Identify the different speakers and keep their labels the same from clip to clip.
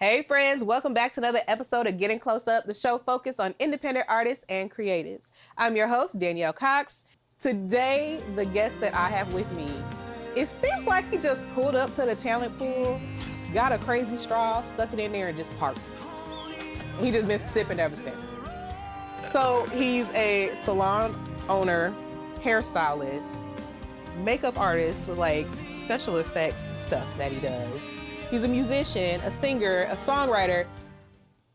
Speaker 1: Hey friends, welcome back to another episode of Getting Close Up, the show focused on independent artists and creatives. I'm your host, Danielle Cox. Today, the guest that I have with me, it seems like he just pulled up to the talent pool, got a crazy straw, stuck it in there, and just parked. He just been sipping ever since. So he's a salon owner, hairstylist, makeup artist with like special effects stuff that he does. He's a musician, a singer, a songwriter.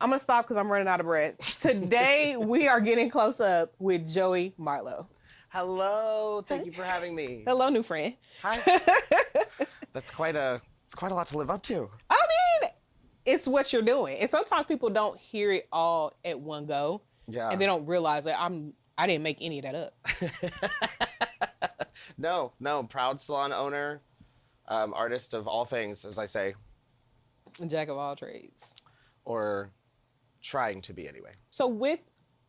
Speaker 1: I'm gonna stop because I'm running out of breath. Today, we are getting close up with Joey Marlow.
Speaker 2: Hello, thank you for having me.
Speaker 1: Hello, new friend.
Speaker 2: Hi. It's quite a lot to live up to.
Speaker 1: I mean, it's what you're doing. And sometimes people don't hear it all at one go.
Speaker 2: Yeah.
Speaker 1: And they don't realize that I didn't make any of that up.
Speaker 2: No, proud salon owner, artist of all things, as I say.
Speaker 1: Jack of all trades.
Speaker 2: Or trying to be anyway.
Speaker 1: So with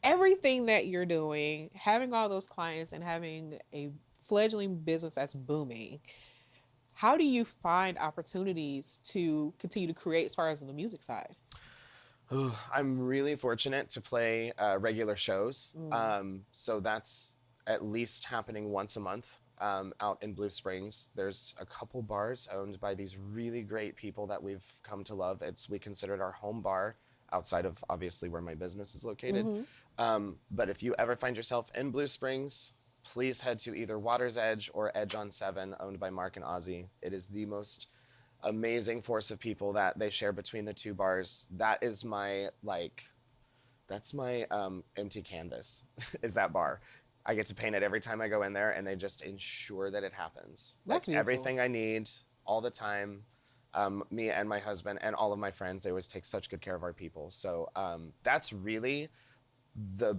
Speaker 1: everything that you're doing, having all those clients and having a fledgling business that's booming, how do you find opportunities to continue to create as far as on the music side?
Speaker 2: I'm really fortunate to play regular shows. So that's at least happening once a month out in Blue Springs. There's a couple bars owned by these really great people that we've come to love. We consider it our home bar outside of obviously where my business is located. But if you ever find yourself in Blue Springs, please head to either Water's Edge or Edge on 7, owned by Mark and Ozzy. It is the most amazing force of people that they share between the two bars. That is my that's my empty canvas is that bar. I get to paint it every time I go in there, and they just ensure that it happens.
Speaker 1: That's beautiful.
Speaker 2: Everything I need all the time. Me and my husband and all of my friends, they always take such good care of our people. So that's really the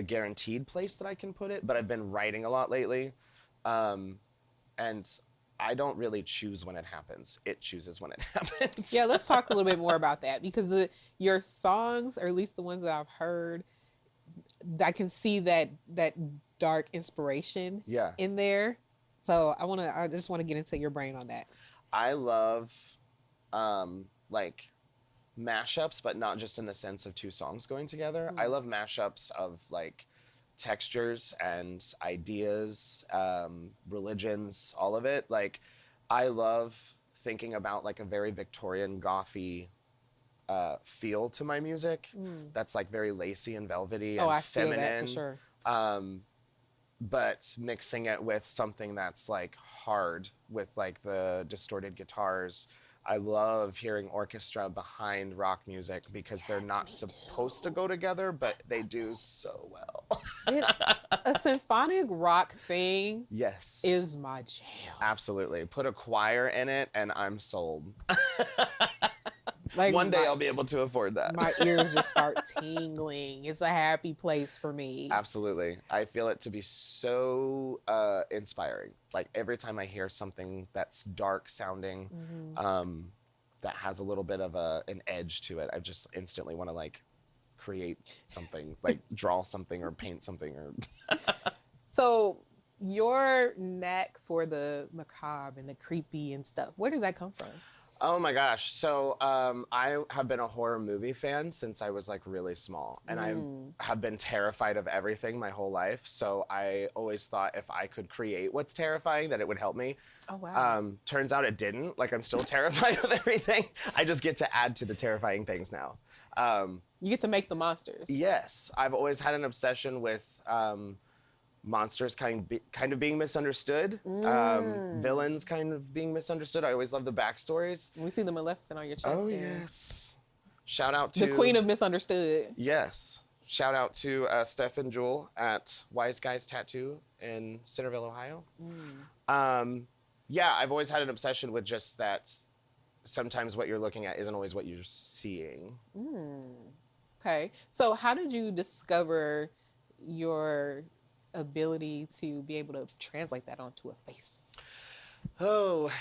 Speaker 2: guaranteed place that I can put it. But I've been writing a lot lately, and I don't really choose when it happens. It chooses when it happens.
Speaker 1: Yeah, let's talk a little bit more about that, because your songs, or at least the ones that I've heard, I can see that dark inspiration in there. So I just want to get into your brain on that.
Speaker 2: I love like mashups, but not just in the sense of two songs going together. I love mashups of like textures and ideas, religions, all of it. Like I love thinking about like a very Victorian gothy feel to my music that's like very lacy and velvety and
Speaker 1: I
Speaker 2: feminine.
Speaker 1: feel that for sure.
Speaker 2: But mixing it with something that's like hard with like the distorted guitars. I love hearing orchestra behind rock music because they're not supposed to go together, but they do so well.
Speaker 1: A symphonic rock thing is my jam.
Speaker 2: Absolutely. Put a choir in it and I'm sold.
Speaker 1: Like
Speaker 2: one day I'll be able to afford that.
Speaker 1: My ears just start tingling. It's a happy place for me.
Speaker 2: Absolutely. I feel it to be so inspiring. Like every time I hear something that's dark sounding, that has a little bit of an edge to it, I just instantly want to like create something, like draw something or paint something. Or
Speaker 1: So your knack for the macabre and the creepy and stuff, where does that come from?
Speaker 2: Oh my gosh. So I have been a horror movie fan since I was like really small, and I have been terrified of everything my whole life. So I always thought if I could create what's terrifying, that it would help me.
Speaker 1: Oh, wow.
Speaker 2: Turns out it didn't. Like I'm still terrified of everything. I just get to add to the terrifying things now.
Speaker 1: You get to make the monsters.
Speaker 2: Yes. I've always had an obsession with monsters kind of being misunderstood, villains kind of being misunderstood. I always love the backstories.
Speaker 1: We see the Maleficent on your chest.
Speaker 2: Oh, yes. Shout out to...
Speaker 1: the Queen of Misunderstood.
Speaker 2: Yes. Shout out to Steph and Jewel at Wise Guys Tattoo in Centerville, Ohio. Yeah, I've always had an obsession with just that sometimes what you're looking at isn't always what you're seeing.
Speaker 1: Okay. So how did you discover your ability to be able to translate that onto a face?
Speaker 2: Oh,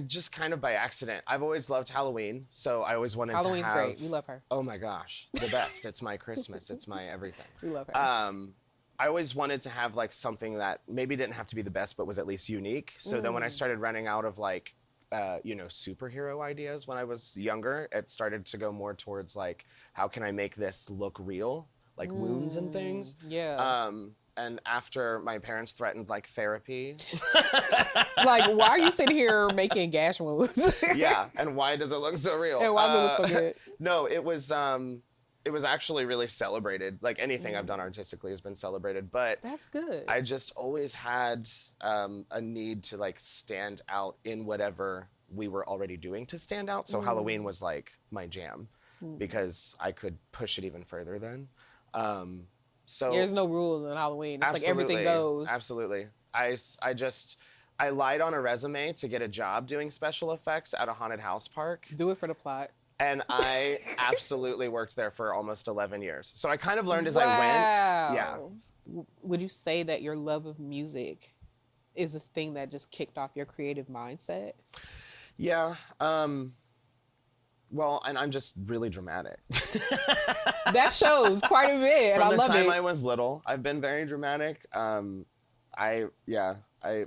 Speaker 2: just kind of by accident. I've always loved Halloween, so I always wanted
Speaker 1: Halloween's
Speaker 2: to have...
Speaker 1: great. We love her.
Speaker 2: Oh my gosh, the best. It's my Christmas. It's my everything.
Speaker 1: We love her.
Speaker 2: I always wanted to have like something that maybe didn't have to be the best, but was at least unique. So then when I started running out of like superhero ideas when I was younger. It started to go more towards like, how can I make this look real? Like wounds and things.
Speaker 1: Yeah.
Speaker 2: And after my parents threatened like therapy.
Speaker 1: Like, why are you sitting here making gash wounds?
Speaker 2: Yeah, and why does it look so real?
Speaker 1: And why does it look so good?
Speaker 2: No, it was actually really celebrated. Like anything I've done artistically has been celebrated, but
Speaker 1: That's good.
Speaker 2: I just always had a need to like stand out in whatever we were already doing to stand out. So Halloween was like my jam because I could push it even further then. So
Speaker 1: There's no rules in Halloween. It's like everything goes.
Speaker 2: Absolutely. I lied on a resume to get a job doing special effects at a haunted house park.
Speaker 1: Do it for the plot.
Speaker 2: And I absolutely worked there for almost 11 years. So I kind of learned as I went. Yeah.
Speaker 1: Would you say that your love of music is a thing that just kicked off your creative mindset?
Speaker 2: Yeah. Well, and I'm just really dramatic.
Speaker 1: That shows quite a bit, and I love it.
Speaker 2: From the time I was little, I've been very dramatic. My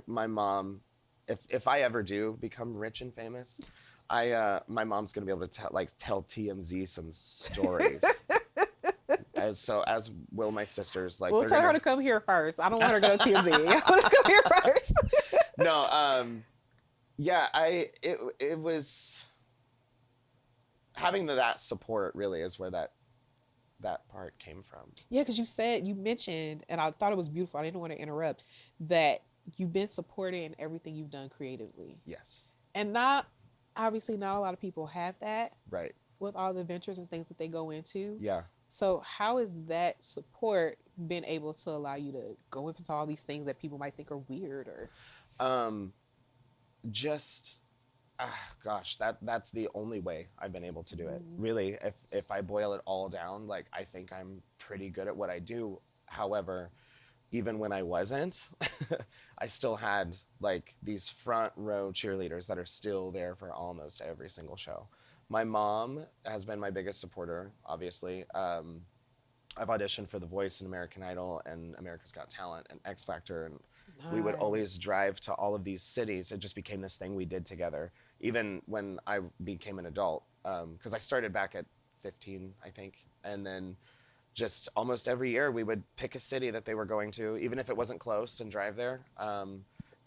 Speaker 2: mom, if I ever do become rich and famous, my mom's gonna be able to tell TMZ some stories. as will my sisters. Like,
Speaker 1: we'll tell her to come here first. I don't want her to go to TMZ. I want her to come here first.
Speaker 2: No, yeah, it was having that support really is where that part came from.
Speaker 1: Yeah, because you mentioned, and I thought it was beautiful, I didn't want to interrupt, that you've been supported in everything you've done creatively.
Speaker 2: Yes.
Speaker 1: And obviously not a lot of people have that.
Speaker 2: Right.
Speaker 1: With all the ventures and things that they go into.
Speaker 2: Yeah.
Speaker 1: So how has that support been able to allow you to go into all these things that people might think are weird or?
Speaker 2: Gosh, that's the only way I've been able to do it. Really, if I boil it all down, like, I think I'm pretty good at what I do. However, even when I wasn't, I still had like these front row cheerleaders that are still there for almost every single show. My mom has been my biggest supporter, obviously. I've auditioned for The Voice and American Idol and America's Got Talent and X Factor, and we would always drive to all of these cities. It just became this thing we did together, even when I became an adult, because I started back at 15, I think, and then just almost every year we would pick a city that they were going to, even if it wasn't close, and drive there.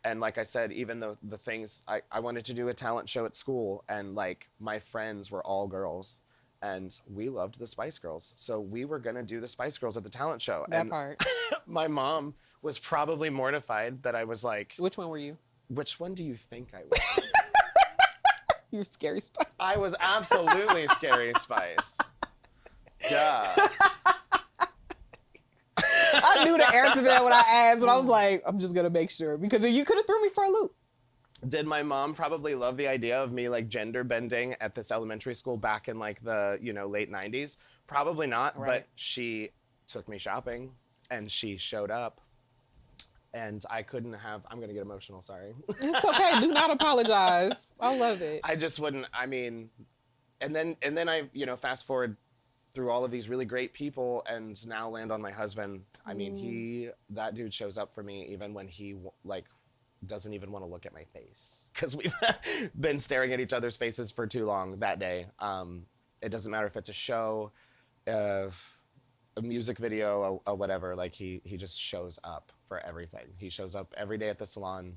Speaker 2: And like I said, even though the things, I wanted to do a talent show at school, and like my friends were all girls, and we loved the Spice Girls. So we were gonna do the Spice Girls at the talent show.
Speaker 1: That part.
Speaker 2: My mom was probably mortified that I was like,
Speaker 1: which one were you?
Speaker 2: Which one do you think I was?
Speaker 1: You were Scary Spice.
Speaker 2: I was absolutely Scary Spice. Yeah.
Speaker 1: I knew the answer to that when I asked, but I was like, I'm just gonna make sure, because you could have threw me for a loop.
Speaker 2: Did my mom probably love the idea of me like gender bending at this elementary school back in like the late 90s? Probably not,
Speaker 1: right.
Speaker 2: But she took me shopping and she showed up, and I couldn't have. I'm gonna get emotional. Sorry.
Speaker 1: It's okay. Do not apologize. I love it.
Speaker 2: I just wouldn't. I mean, and then I fast forward through all of these really great people, and now land on my husband. I mean, that dude shows up for me even when he like doesn't even want to look at my face, because we've been staring at each other's faces for too long that day. It doesn't matter if it's a show, a music video, or whatever. Like he just shows up for everything. He shows up every day at the salon,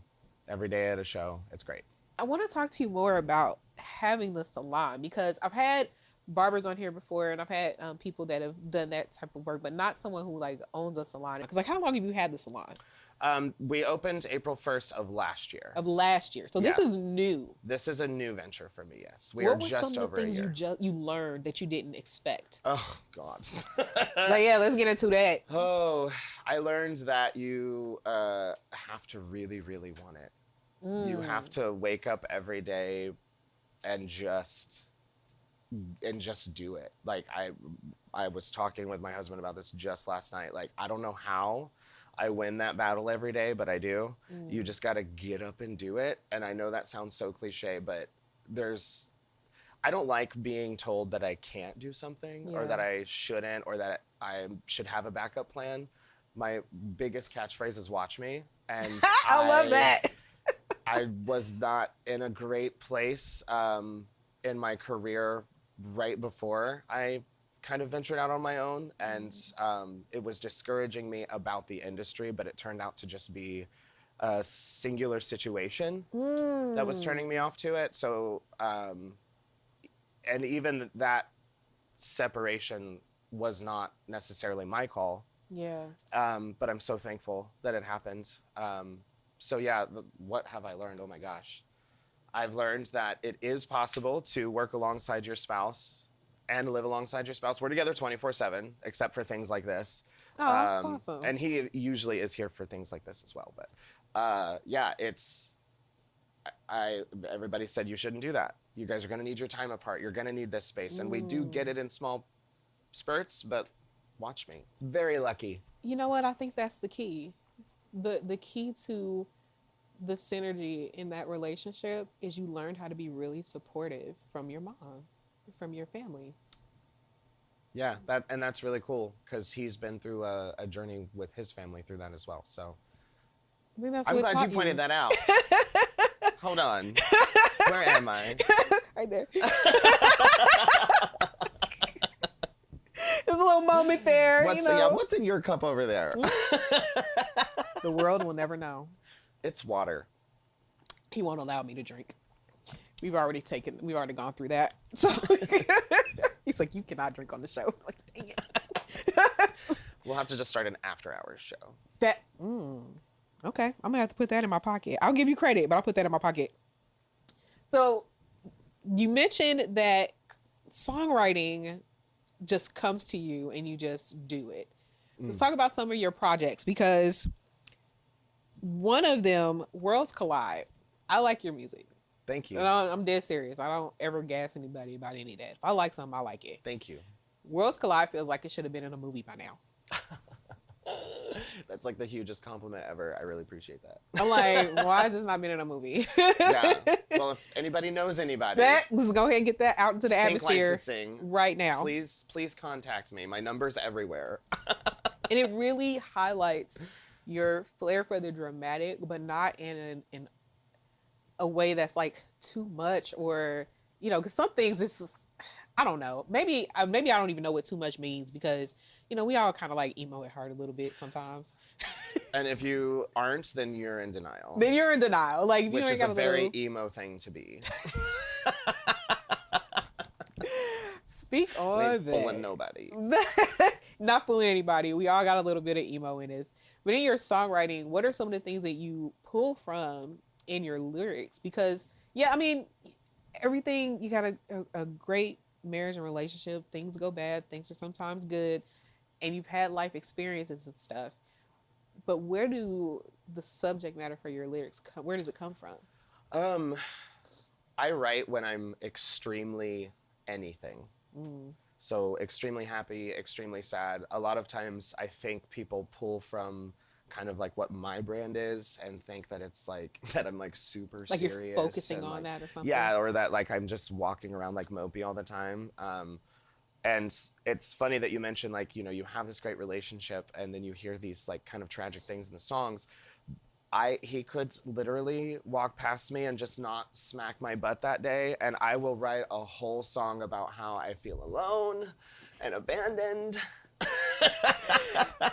Speaker 2: every day at a show. It's great.
Speaker 1: I want to talk to you more about having the salon, because I've had barbers on here before, and I've had people that have done that type of work, but not someone who like owns a salon. Because like, how long have you had the salon?
Speaker 2: We opened April 1st of last year.
Speaker 1: So this is new.
Speaker 2: This is a new venture for me, yes.
Speaker 1: What were some of the things you learned that you didn't expect?
Speaker 2: Oh, God.
Speaker 1: Like, yeah, let's get into that.
Speaker 2: Oh, I learned that you have to really, really want it. You have to wake up every day and just do it. Like, I was talking with my husband about this just last night. Like, I don't know how I win that battle every day, but I do. You just got to get up and do it. And I know that sounds so cliche, but I don't like being told that I can't do something, or that I shouldn't, or that I should have a backup plan. My biggest catchphrase is "watch me," and
Speaker 1: I love that.
Speaker 2: I was not in a great place in my career right before I kind of ventured out on my own, and it was discouraging me about the industry, but it turned out to just be a singular situation that was turning me off to it. So, and even that separation was not necessarily my call.
Speaker 1: Yeah.
Speaker 2: But I'm so thankful that it happened. So yeah, what have I learned? Oh my gosh. I've learned that it is possible to work alongside your spouse and live alongside your spouse. We're together 24/7, except for things like this.
Speaker 1: Oh, that's awesome.
Speaker 2: And he usually is here for things like this as well. But yeah, everybody said you shouldn't do that. You guys are going to need your time apart. You're going to need this space. And we do get it in small spurts, but watch me. Very lucky.
Speaker 1: You know what? I think that's the key. The key to the synergy in that relationship is you learned how to be really supportive from your mom, from your family.
Speaker 2: Yeah, that's really cool because he's been through a journey with his family through that as well. So
Speaker 1: I think that's
Speaker 2: I'm
Speaker 1: what
Speaker 2: glad
Speaker 1: taught
Speaker 2: you pointed that out. Hold on. Where am I?
Speaker 1: Right there. There's a little moment there.
Speaker 2: What's in your cup over there?
Speaker 1: The world will never know.
Speaker 2: It's water.
Speaker 1: He won't allow me to drink. We've already gone through that. So he's like, you cannot drink on the show. Like, dang it.
Speaker 2: We'll have to just start an after-hours show.
Speaker 1: Okay, I'm gonna have to put that in my pocket. I'll give you credit, but I'll put that in my pocket. So you mentioned that songwriting just comes to you and you just do it. Let's talk about some of your projects, because one of them, Worlds Collide. I like your music.
Speaker 2: Thank you.
Speaker 1: And I'm dead serious. I don't ever gas anybody about any of that. If I like something, I like it.
Speaker 2: Thank you.
Speaker 1: Worlds Collide feels like it should have been in a movie by now.
Speaker 2: That's like the hugest compliment ever. I really appreciate that.
Speaker 1: I'm like, why has this not been in a movie?
Speaker 2: Yeah. Well, if anybody knows anybody,
Speaker 1: let's go ahead and get that out into the atmosphere right now.
Speaker 2: Please contact me. My number's everywhere.
Speaker 1: And it really highlights your flair for the dramatic, but not in a way that's like too much, or because some things just, I don't know. Maybe I don't even know what too much means, because we all kind of like emo at heart a little bit sometimes.
Speaker 2: And if you aren't, then you're in denial.
Speaker 1: Like,
Speaker 2: which is a very emo thing to be.
Speaker 1: Speak on that.
Speaker 2: Fooling nobody.
Speaker 1: Not fooling anybody. We all got a little bit of emo in us. But in your songwriting, what are some of the things that you pull from in your lyrics? Because, everything, you got a great marriage and relationship. Things go bad. Things are sometimes good. And you've had life experiences and stuff. But where do the subject matter for your lyrics come? Where does it come from?
Speaker 2: I write when I'm extremely anything. So extremely happy, extremely sad. A lot of times I think people pull from kind of like what my brand is and think that it's like that I'm like super
Speaker 1: like
Speaker 2: serious.
Speaker 1: You're focusing on
Speaker 2: like,
Speaker 1: that or something.
Speaker 2: Yeah, or that like I'm just walking around like mopey all the time. And it's funny that you mentioned like, you have this great relationship and then you hear these like kind of tragic things in the songs. He could literally walk past me and just not smack my butt that day, and I will write a whole song about how I feel alone and abandoned.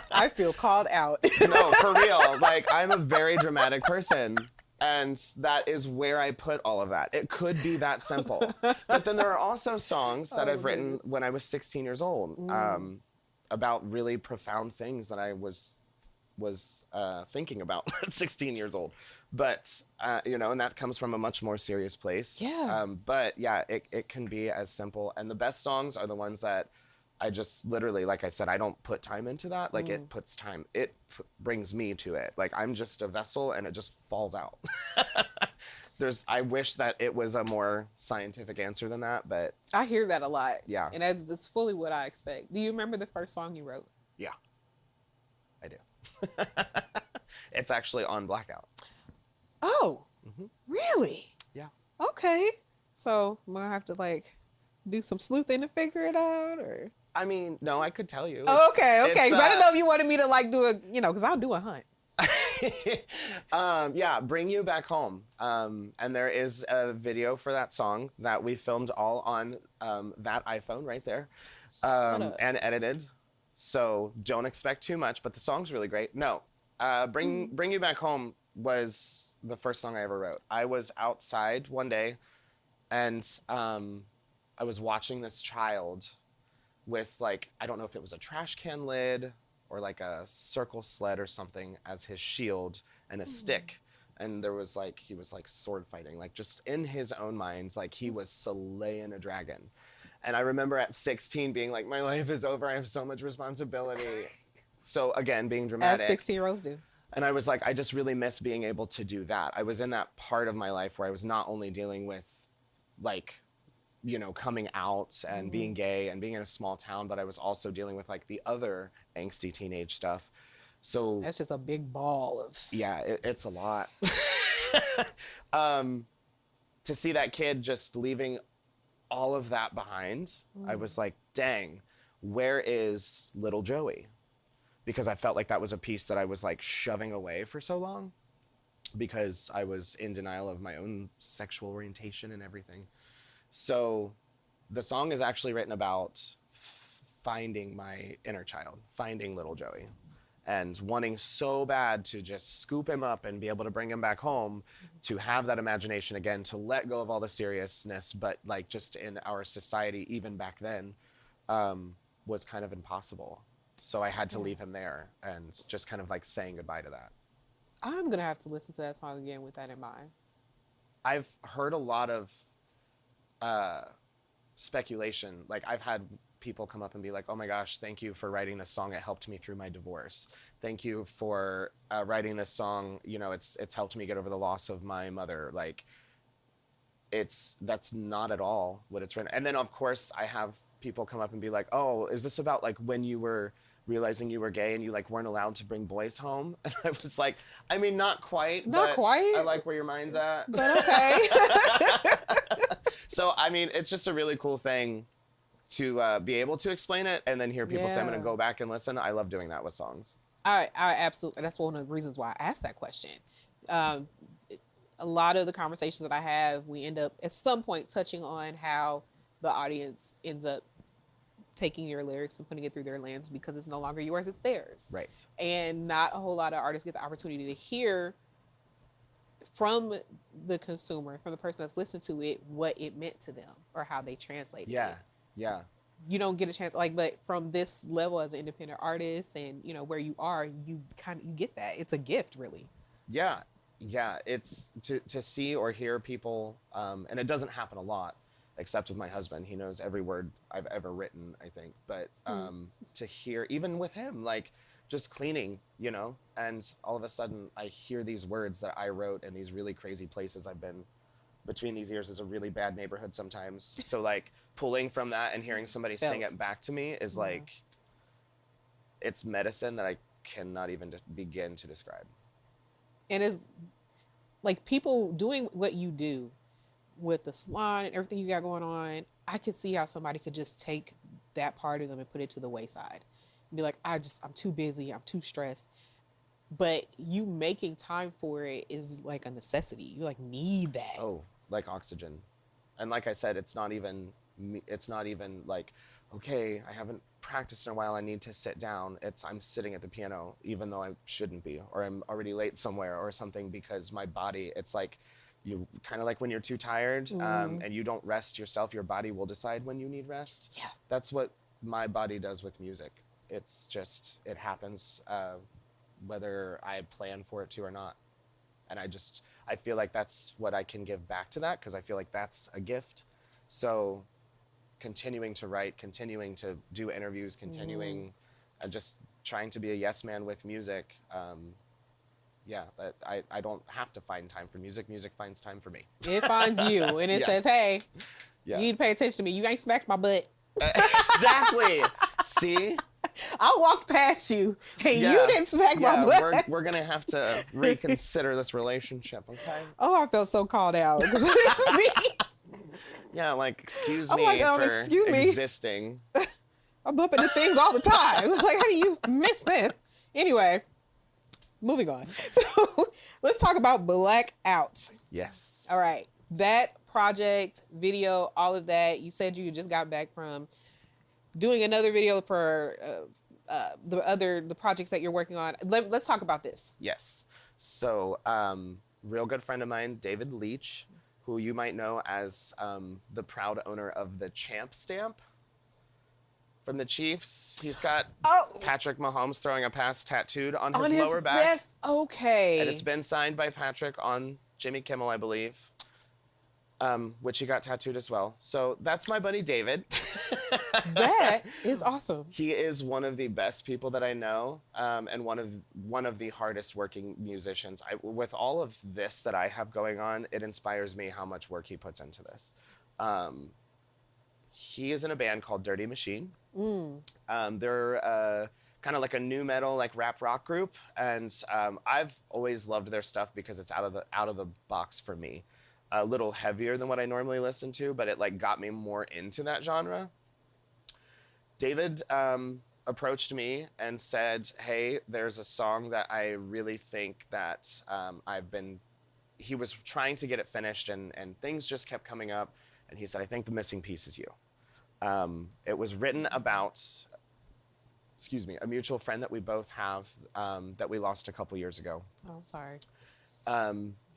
Speaker 1: I feel called out.
Speaker 2: No, for real. Like, I'm a very dramatic person, and that is where I put all of that. It could be that simple. But then there are also songs that I've written when I was 16 years old about really profound things that I was thinking about at 16 years old. But, and that comes from a much more serious place.
Speaker 1: Yeah.
Speaker 2: But yeah, it can be as simple. And the best songs are the ones that I just literally, like I said, I don't put time into that. Like it puts time, it brings me to it. Like I'm just a vessel and it just falls out. I wish that it was a more scientific answer than that, but.
Speaker 1: I hear that a lot.
Speaker 2: Yeah.
Speaker 1: And it's fully what I expect. Do you remember the first song you wrote?
Speaker 2: Yeah, I do. It's actually on Blackout.
Speaker 1: Oh, really?
Speaker 2: Yeah.
Speaker 1: Okay. So I'm gonna have to like do some sleuthing to figure it out, or?
Speaker 2: I mean, no, I could tell you.
Speaker 1: Oh, okay. Because I didn't know if you wanted me to like do because I'll do a hunt.
Speaker 2: Yeah, Bring You Back Home. And there is a video for that song that we filmed all on that iPhone right there, and edited. So don't expect too much, but the song's really great. No, Bring You Back Home was the first song I ever wrote. I was outside one day, and I was watching this child with, like, I don't know if it was a trash can lid or like a circle sled or something as his shield and a stick. And there was like, he was like sword fighting, like just in his own mind, like he was slaying a dragon. And I remember at 16 being like, my life is over. I have so much responsibility. So again, being dramatic.
Speaker 1: As 16-year-olds do.
Speaker 2: And I was like, I just really miss being able to do that. I was in that part of my life where I was not only dealing with, like, you know, coming out and being gay and being in a small town, but I was also dealing with like the other angsty teenage stuff. So
Speaker 1: that's just a big ball of.
Speaker 2: Yeah, it's a lot. To see that kid just leaving all of that behind, I was like, dang, where is little Joey? Because I felt like that was a piece that I was like shoving away for so long because I was in denial of my own sexual orientation and everything. So the song is actually written about finding my inner child, finding little Joey, and wanting so bad to just scoop him up and be able to bring him back home, to have that imagination again, to let go of all the seriousness, but like just in our society, even back then, was kind of impossible. So I had to leave him there and just kind of like saying goodbye to that.
Speaker 1: I'm going to have to listen to that song again with that in mind.
Speaker 2: I've heard a lot of speculation. Like I've had people come up and be like, oh my gosh, thank you for writing this song. It helped me through my divorce. Thank you for writing this song. You know, it's helped me get over the loss of my mother. Like that's not at all what it's written. And then of course I have people come up and be like, oh, is this about like when you were realizing you were gay and you like weren't allowed to bring boys home? And I was like, I mean, not quite.
Speaker 1: Not quite.
Speaker 2: I like where your mind's at.
Speaker 1: But okay.
Speaker 2: So, I mean, it's just a really cool thing to be able to explain it and then hear people say, I'm going to go back and listen. I love doing that with songs.
Speaker 1: I absolutely, that's one of the reasons why I asked that question. A lot of the conversations that I have, we end up at some point touching on how the audience ends up taking your lyrics and putting it through their lens because it's no longer yours, it's theirs.
Speaker 2: Right.
Speaker 1: And not a whole lot of artists get the opportunity to hear from the consumer, from the person that's listened to it, what it meant to them or how they translated it.
Speaker 2: Yeah.
Speaker 1: You don't get a chance, like, but from this level as an independent artist and, you know, where you are, you get that. It's a gift, really.
Speaker 2: Yeah. It's to see or hear people, and it doesn't happen a lot, except with my husband. He knows every word I've ever written, I think. But to hear, even with him, like just cleaning, you know, and all of a sudden I hear these words that I wrote in these really crazy places I've been. Between these ears is a really bad neighborhood sometimes. So like pulling from that and hearing somebody sing it back to me is like, it's medicine that I cannot even begin to describe. And
Speaker 1: it's like people doing what you do with the salon and everything you got going on. I could see how somebody could just take that part of them and put it to the wayside and be like, I'm too busy. I'm too stressed. But you making time for it is like a necessity. You like need that. Oh,
Speaker 2: like oxygen. And like I said, it's not even like, okay, I haven't practiced in a while, I need to sit down. I'm sitting at the piano, even though I shouldn't be, or I'm already late somewhere or something, because my body, it's like, you kind of like when you're too tired and you don't rest yourself, your body will decide when you need rest.
Speaker 1: Yeah.
Speaker 2: That's what my body does with music. It's just, it happens whether I plan for it to or not. And I feel like that's what I can give back to that, because I feel like that's a gift. So continuing to write, continuing to do interviews, continuing just trying to be a yes man with music. I don't have to find time for music. Music finds time for me.
Speaker 1: It finds you, and it says, hey, you need to pay attention to me. You ain't smacked my butt.
Speaker 2: Exactly. See?
Speaker 1: I walked past you, and you didn't smack my butt.
Speaker 2: We're going to have to reconsider this relationship, okay?
Speaker 1: Oh, I felt so called out, because it's me.
Speaker 2: Yeah, like, excuse me for existing.
Speaker 1: I'm bumping into things all the time. Like, how do you miss that? Anyway, moving on. So let's talk about Blackout.
Speaker 2: Yes.
Speaker 1: All right. That project, video, all of that. You said you just got back from doing another video for the projects that you're working on. Let's talk about this.
Speaker 2: Yes. So, real good friend of mine, David Leach, who you might know as the proud owner of the Champ Stamp from the Chiefs. He's got Patrick Mahomes throwing a pass tattooed on his lower back.
Speaker 1: Yes, okay.
Speaker 2: And it's been signed by Patrick on Jimmy Kimmel, I believe, which he got tattooed as well. So that's my buddy David.
Speaker 1: That is awesome.
Speaker 2: He is one of the best people that I know, and one of the hardest working musicians. With all of this that I have going on, it inspires me how much work he puts into this. He is in a band called Dirty Machine. They're kind of like a new metal, like rap rock group, and I've always loved their stuff because it's out of the box for me. A little heavier than what I normally listen to, but it like got me more into that genre. David approached me and said, hey, there's a song that I really think that he was trying to get it finished and things just kept coming up. And he said, I think the missing piece is you. It was written about, a mutual friend that we both have that we lost a couple years ago.
Speaker 1: Oh, I'm sorry.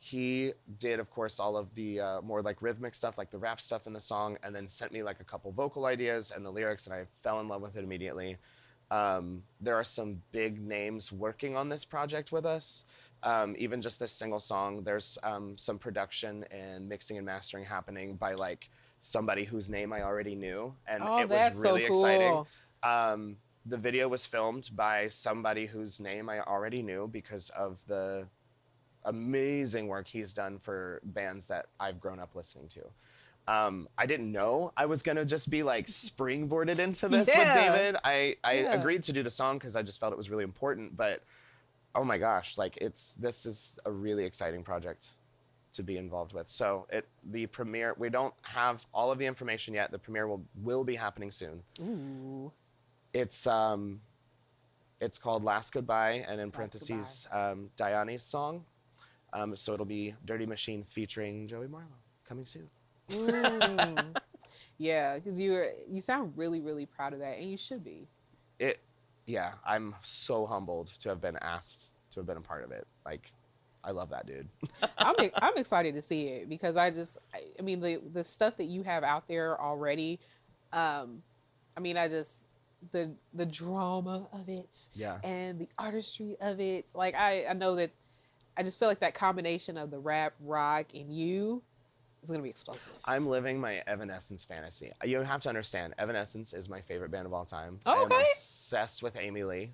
Speaker 2: He did, of course, all of the more like rhythmic stuff, like the rap stuff in the song, and then sent me like a couple vocal ideas and the lyrics, and I fell in love with it immediately. There are some big names working on this project with us. Even just this single song, there's some production and mixing and mastering happening by like somebody whose name I already knew, and it was really exciting. The video was filmed by somebody whose name I already knew because of the amazing work he's done for bands that I've grown up listening to. I didn't know I was gonna just be like springboarded into this with David. I agreed to do the song because I just felt it was really important, but oh my gosh, like this is a really exciting project to be involved with. So the premiere, we don't have all of the information yet. The premiere will be happening soon.
Speaker 1: Ooh.
Speaker 2: It's called Last Goodbye, and in parentheses, Diane's song. So it'll be Dirty Machine featuring Joey Marlow coming soon.
Speaker 1: Yeah, because you sound really, really proud of that, and you should be.
Speaker 2: Yeah, I'm so humbled to have been asked to have been a part of it. Like, I love that dude.
Speaker 1: I'm excited to see it because I mean the stuff that you have out there already. I mean, the drama of it, and the artistry of it. Like I know that I just feel like that combination of the rap, rock, and you is gonna be explosive. I'm
Speaker 2: living my Evanescence fantasy. You have to understand, Evanescence is my favorite band of all time.
Speaker 1: Oh, okay.
Speaker 2: I'm obsessed with Amy Lee.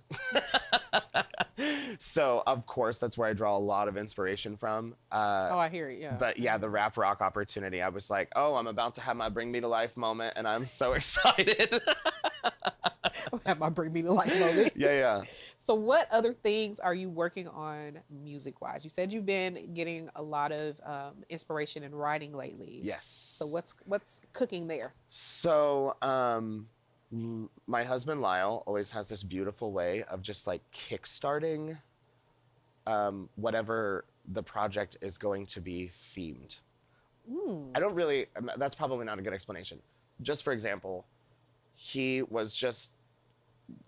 Speaker 2: So of course that's where I draw a lot of inspiration from.
Speaker 1: I hear it. Yeah.
Speaker 2: But yeah, the rap rock opportunity. I was like, oh, I'm about to have my Bring Me to Life moment, and I'm so excited.
Speaker 1: I'll have my Bring Me to Life moment.
Speaker 2: Yeah.
Speaker 1: So what other things are you working on music-wise? You said you've been getting a lot of inspiration in writing lately.
Speaker 2: Yes.
Speaker 1: So what's cooking there?
Speaker 2: So my husband Lyle always has this beautiful way of just like kickstarting whatever the project is going to be themed. I don't really, that's probably not a good explanation. Just for example, he was just,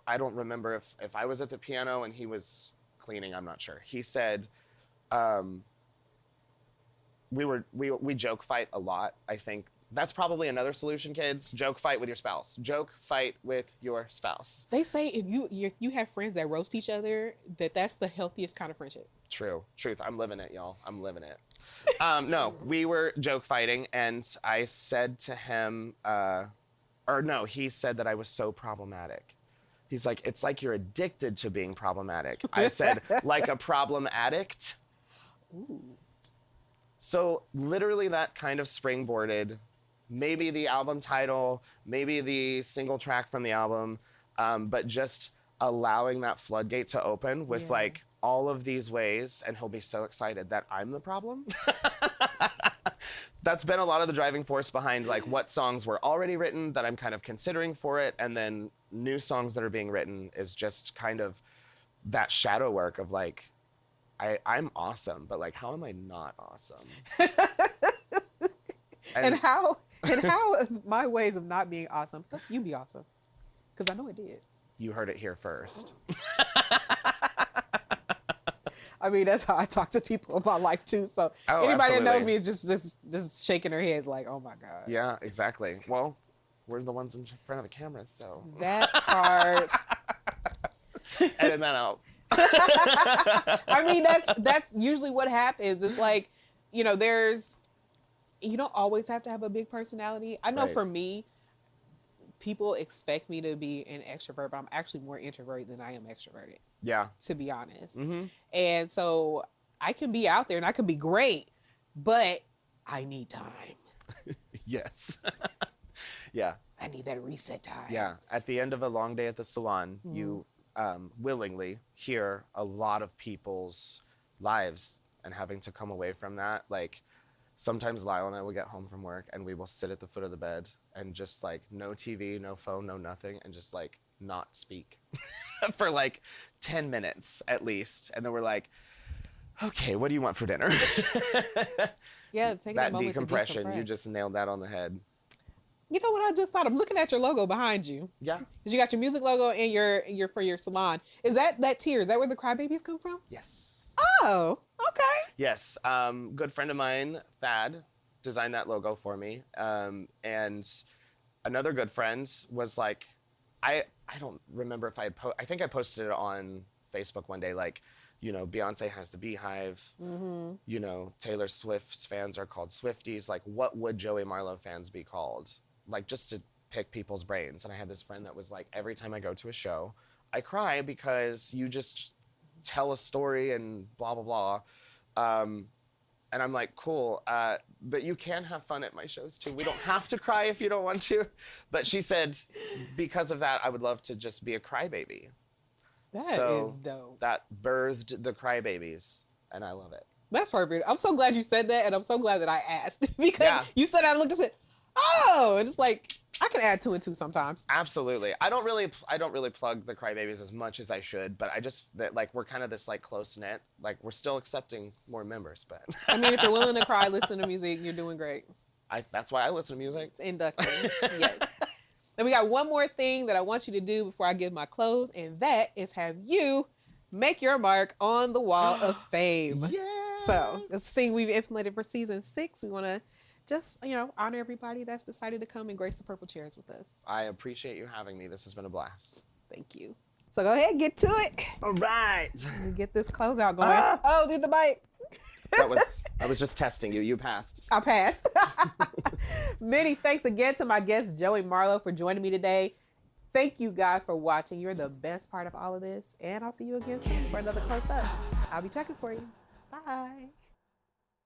Speaker 2: I don't remember if I was at the piano and he was cleaning, I'm not sure. He said, we joke fight a lot. I think that's probably another solution, kids. Joke fight with your spouse. Joke fight with your spouse.
Speaker 1: They say if you have friends that roast each other, that's the healthiest kind of friendship.
Speaker 2: Truth. I'm living it, y'all. I'm living it. No, we were joke fighting, and I said to him, he said that I was so problematic. He's like, it's like you're addicted to being problematic. I said, like a problem addict.
Speaker 1: Ooh.
Speaker 2: So literally that kind of springboarded maybe the album title, maybe the single track from the album, but just allowing that floodgate to open with like all of these ways, and he'll be so excited that I'm the problem. That's been a lot of the driving force behind like what songs were already written that I'm kind of considering for it, and then new songs that are being written is just kind of that shadow work of like, I'm awesome, but like, how am I not awesome?
Speaker 1: And how my ways of not being awesome, you be awesome. Because I know it did.
Speaker 2: You heard it here first.
Speaker 1: I mean, that's how I talk to people about life too. So anybody that knows me is just shaking their heads like, oh my God.
Speaker 2: Yeah, exactly. Well, we're the ones in front of the cameras, so.
Speaker 1: That part.
Speaker 2: Edit that out.
Speaker 1: I mean, that's usually what happens. It's like, you know, you don't always have to have a big personality. I know for me, people expect me to be an extrovert, but I'm actually more introverted than I am extroverted.
Speaker 2: Yeah.
Speaker 1: To be honest.
Speaker 2: Mm-hmm.
Speaker 1: And so I can be out there and I can be great, but I need time.
Speaker 2: Yes. Yeah.
Speaker 1: I need that reset time.
Speaker 2: Yeah. At the end of a long day at the salon, you willingly hear a lot of people's lives, and having to come away from that, like, sometimes Lyle and I will get home from work and we will sit at the foot of the bed and just like no TV, no phone, no nothing, and just like not speak for like 10 minutes at least. And then we're like, okay, what do you want for dinner?
Speaker 1: Yeah, taking
Speaker 2: that
Speaker 1: moment
Speaker 2: decompression,
Speaker 1: to decompress.
Speaker 2: you just nailed that on the head.
Speaker 1: You know what I just thought? I'm looking at your logo behind you.
Speaker 2: Yeah.
Speaker 1: Because you got your music logo and your for your salon. Is that tear? Is that where the crybabies come from?
Speaker 2: Yes.
Speaker 1: Oh, okay.
Speaker 2: Yes. Good friend of mine, Thad, designed that logo for me. And another good friend was like, I don't remember if I think I posted it on Facebook one day, like, you know, Beyonce has the Beehive. Mm-hmm. You know, Taylor Swift's fans are called Swifties. Like, what would Joey Marlow fans be called? Like, just to pick people's brains. And I had this friend that was like, every time I go to a show, I cry because you just tell a story and blah, blah, blah. And I'm like, cool, but you can have fun at my shows too. We don't have to cry if you don't want to. But she said, because of that, I would love to just be a crybaby.
Speaker 1: That is dope.
Speaker 2: That birthed the crybabies, and I love it.
Speaker 1: That's perfect. I'm so glad you said that, and I'm so glad that I asked because you said I looked and said, oh, and it's like, I can add 2 and 2 sometimes.
Speaker 2: Absolutely. I don't really plug the crybabies as much as I should, but I just like we're kind of this like close knit. Like we're still accepting more members, but
Speaker 1: I mean, if you're willing to cry, listen to music, you're doing great.
Speaker 2: That's why I listen to music.
Speaker 1: It's inductive. Yes. And we got one more thing that I want you to do before I give my close, and that is have you make your mark on the wall of fame.
Speaker 2: Yes.
Speaker 1: So this thing we've implemented for season 6. We want to just, you know, honor everybody that's decided to come and grace the purple chairs with us.
Speaker 2: I appreciate you having me. This has been a blast.
Speaker 1: Thank you. So go ahead, get to it.
Speaker 2: All right.
Speaker 1: Let me get this closeout going. Oh, did the bite.
Speaker 2: I was just testing you. You passed.
Speaker 1: I passed. Many thanks again to my guest, Joey Marlow, for joining me today. Thank you guys for watching. You're the best part of all of this. And I'll see you again soon for another close up. I'll be checking for you. Bye.